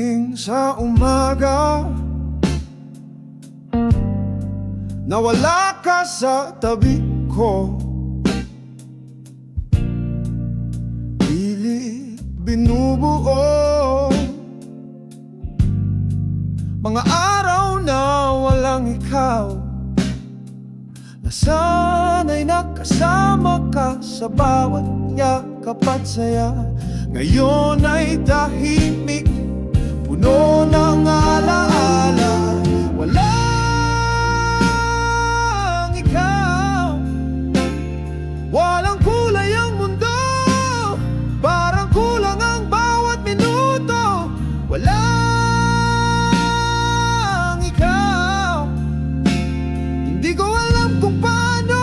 Paggising sa umaga, nawala ka sa tabi ko. Pilit binubuo mga araw na walang ikaw. Nasanay nakasama ka sa bawat yakap at saya. Ngayon ay tahimik, puno ng alaala. Walang ikaw, walang kulay ang mundo, parang kulang ang bawat minuto. Walang ikaw, hindi ko alam kung paano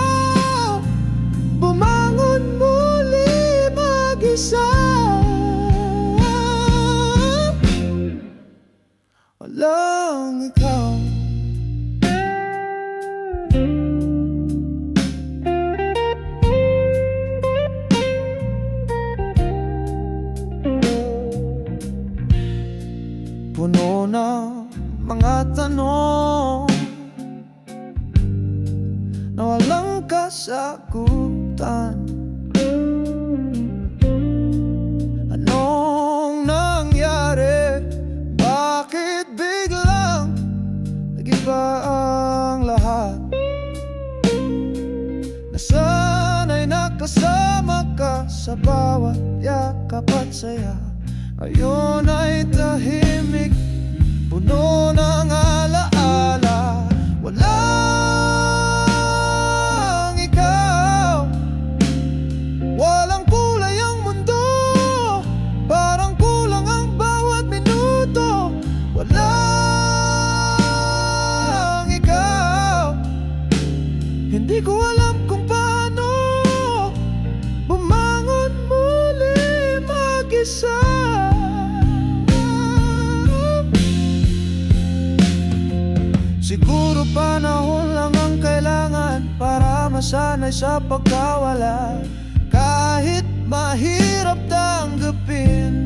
bumangon muli mag-isa. Walang ikaw. Puno na mga tanong na walang kasagutan. Anong nangyari? Bakit biglang nag-iba ang lahat? Nasanay nakasama ka sa bawat yakap at saya. Ngayon ay tahimik, puno ng alaala. Walang ikaw, walang kulay ang mundo, parang kulang ang bawat minuto. Walang ikaw, hindi ko alam kung paano bumangon muli mag-isa. Siguro panahon lang ang kailangan para masanay sa pagkawala. Kahit mahirap tanggapin,